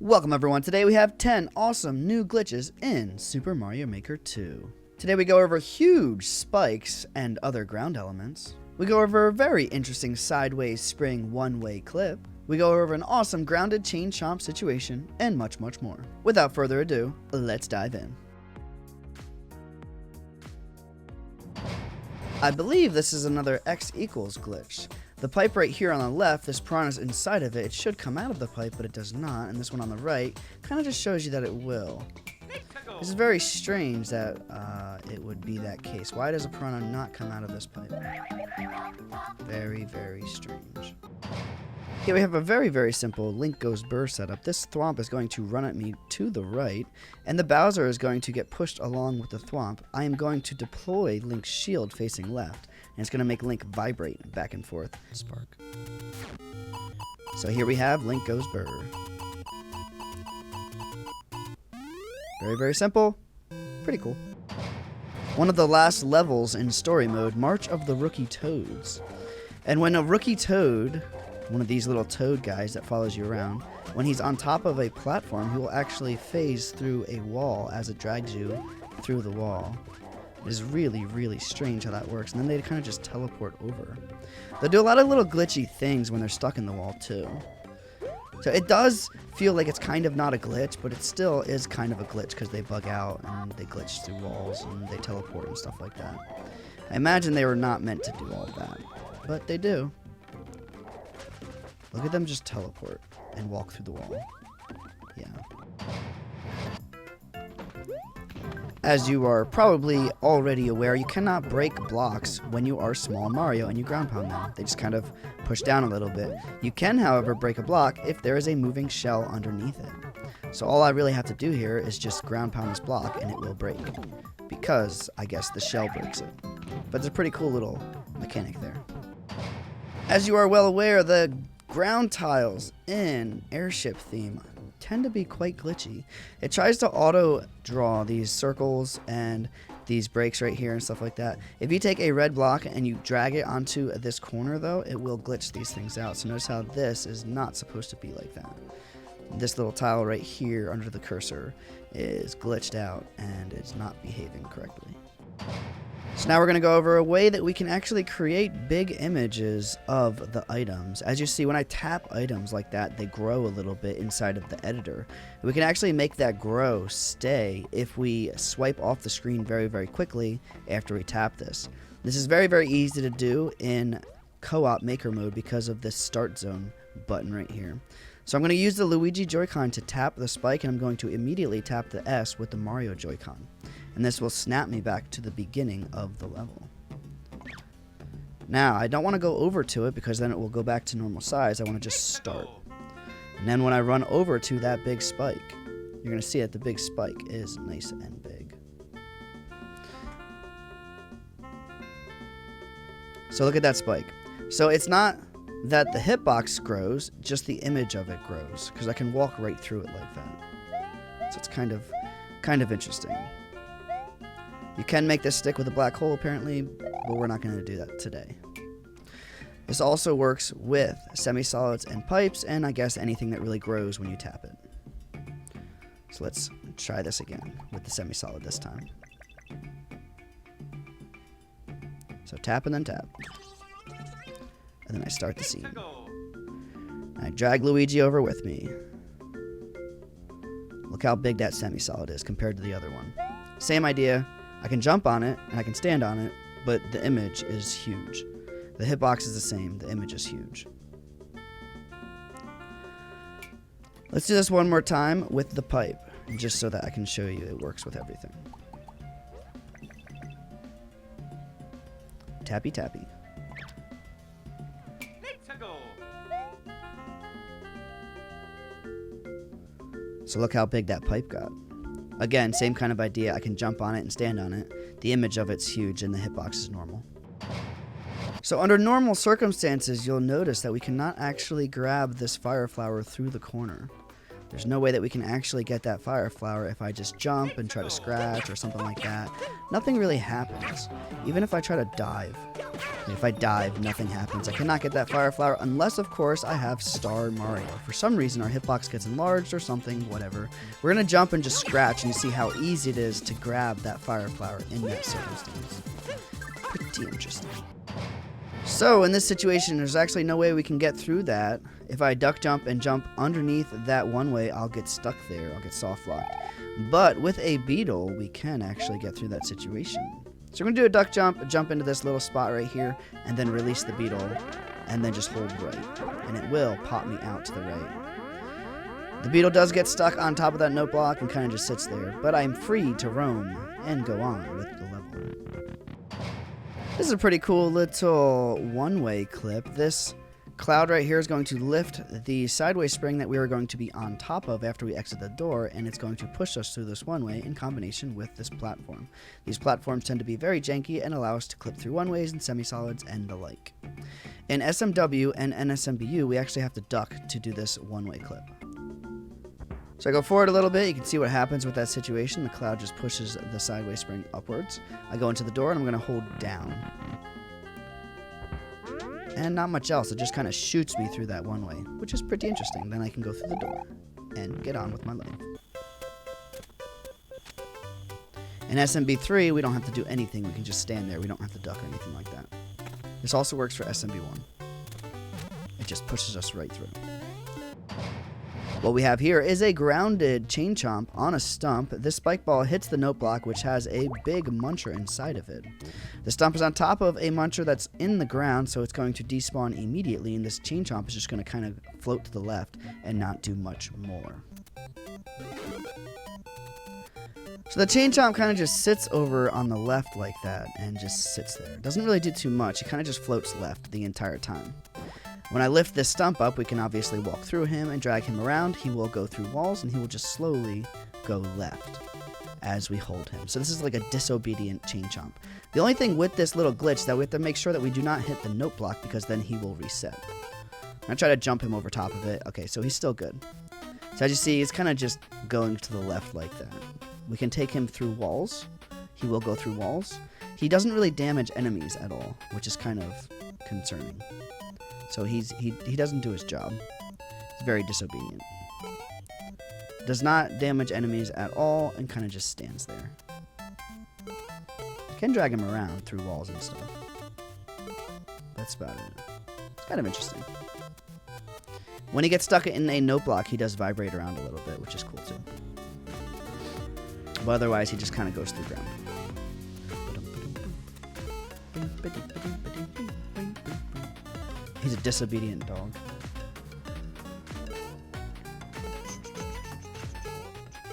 Welcome everyone, today we have 10 awesome new glitches in Super Mario Maker 2. Today we go over huge spikes and other ground elements. We go over a very interesting sideways spring one-way clip. We go over an awesome grounded chain chomp situation, and much more. Without further ado, let's dive in. I believe this is another X equals glitch. The pipe right here on the left, this piranha's inside of it. It should come out of the pipe, but it does not. And this one on the right kind of just shows you that it will. This is very strange that it would be that case. Why does a piranha not come out of this pipe? Very strange. Here we have a very simple Linkos Burr setup. This thwomp is going to run at me to the right, and the Bowser is going to get pushed along with the thwomp. I am going to deploy Link's shield facing left, and it's going to make Link vibrate back and forth. Spark. So here we have Link Goes Brrrr. Very simple. Pretty cool. One of the last levels in story mode, March of the Rookie Toads. And when a rookie toad, one of these little toad guys that follows you around, when he's on top of a platform, he will actually phase through a wall as it drags you through the wall. It is really strange how that works, and then they kind of just teleport over. They do a lot of little glitchy things when they're stuck in the wall too. So it does feel like it's kind of not a glitch, but it still is kind of a glitch because they bug out and they glitch through walls and they teleport and stuff like that. I imagine they were not meant to do all of that, but they do. Look at them just teleport and walk through the wall. Yeah. As you are probably already aware, you cannot break blocks when you are Small Mario and you ground pound them. They just kind of push down a little bit. You can, however, break a block if there is a moving shell underneath it. So all I really have to do here is just ground pound this block and it will break. Because, I guess, the shell breaks it. But it's a pretty cool little mechanic there. As you are well aware, the ground tiles in Airship theme tend to be quite glitchy. It tries to auto draw these circles and these breaks right here and stuff like that. If you take a red block and you drag it onto this corner though, it will glitch these things out. So notice how this is not supposed to be like that. This little tile right here under the cursor is glitched out and it's not behaving correctly. So now we're going to go over a way that we can actually create big images of the items. As you see, when I tap items like that, they grow a little bit inside of the editor. We can actually make that grow stay if we swipe off the screen very quickly after we tap this. This is very easy to do in co-op maker mode because of this start zone button right here. So I'm going to use the Luigi Joy-Con to tap the spike, and I'm going to immediately tap the S with the Mario Joy-Con. And this will snap me back to the beginning of the level. Now, I don't want to go over to it because then it will go back to normal size. I want to just start. And then when I run over to that big spike, you're going to see that the big spike is nice and big. So look at that spike. So it's not that the hitbox grows, just the image of it grows, because I can walk right through it like that. So it's kind of interesting. You can make this stick with a black hole apparently, but we're not going to do that today. This also works with semi-solids and pipes, and I guess anything that really grows when you tap it. So let's try this again with the semi-solid this time. So tap and then tap. And then I start the scene. I drag Luigi over with me. Look how big that semi-solid is compared to the other one. Same idea. I can jump on it and I can stand on it, but the image is huge. The hitbox is the same. The image is huge. Let's do this one more time with the pipe, just so that I can show you it works with everything. Tappy tappy. So look how big that pipe got. Again, same kind of idea. I can jump on it and stand on it. The image of it's huge and the hitbox is normal. So under normal circumstances, you'll notice that we cannot actually grab this fire flower through the corner. There's no way that we can actually get that fire flower if I just jump and try to scratch or something like that. Nothing really happens. Even if I try to dive, If I dive, nothing happens. I cannot get that fire flower unless, of course, I have Star Mario. For some reason, our hitbox gets enlarged or something, whatever. We're going to jump and just scratch, and you see how easy it is to grab that fire flower in that circumstance. Pretty interesting. So, in this situation, there's actually no way we can get through that. If I duck jump and jump underneath that one way, I'll get stuck there. I'll get soft locked. But with a Beetle, we can actually get through that situation. So we're going to do a duck jump into this little spot right here, and then release the Beetle, and then just hold right. And it will pop me out to the right. The Beetle does get stuck on top of that note block and kind of just sits there, but I'm free to roam and go on with the level. This is a pretty cool little one-way clip. This cloud right here is going to lift the sideways spring that we are going to be on top of after we exit the door, and it's going to push us through this one-way in combination with this platform. These platforms tend to be very janky and allow us to clip through one-ways and semi-solids and the like. In SMW and NSMBU, we actually have to duck to do this one-way clip. So I go forward a little bit. You can see what happens with that situation. The cloud just pushes the sideways spring upwards. I go into the door, and I'm going to hold down. And not much else. It just kind of shoots me through that one way, which is pretty interesting. Then I can go through the door and get on with my life. In SMB3, we don't have to do anything. We can just stand there. We don't have to duck or anything like that. This also works for SMB1. It just pushes us right through. What we have here is a grounded Chain Chomp on a stump. This spike ball hits the note block, which has a big muncher inside of it. The stump is on top of a muncher that's in the ground, so it's going to despawn immediately, and this Chain Chomp is just going to kind of float to the left and not do much more. So the Chain Chomp kind of just sits over on the left like that and just sits there. It doesn't really do too much. It kind of just floats left the entire time. When I lift this stump up, we can obviously walk through him and drag him around. He will go through walls, and he will just slowly go left as we hold him. So this is like a disobedient Chain Chomp. The only thing with this little glitch is that we have to make sure that we do not hit the note block, because then he will reset. I try to jump him over top of it. Okay, so he's still good. So as you see, he's kind of just going to the left like that. We can take him through walls. He will go through walls. He doesn't really damage enemies at all, which is kind of concerning. So he doesn't do his job. He's very disobedient. Does not damage enemies at all and kind of just stands there. You can drag him around through walls and stuff. That's about it. It's kind of interesting. When he gets stuck in a note block, he does vibrate around a little bit, which is cool too. But otherwise, he just kind of goes through ground. He's a disobedient dog.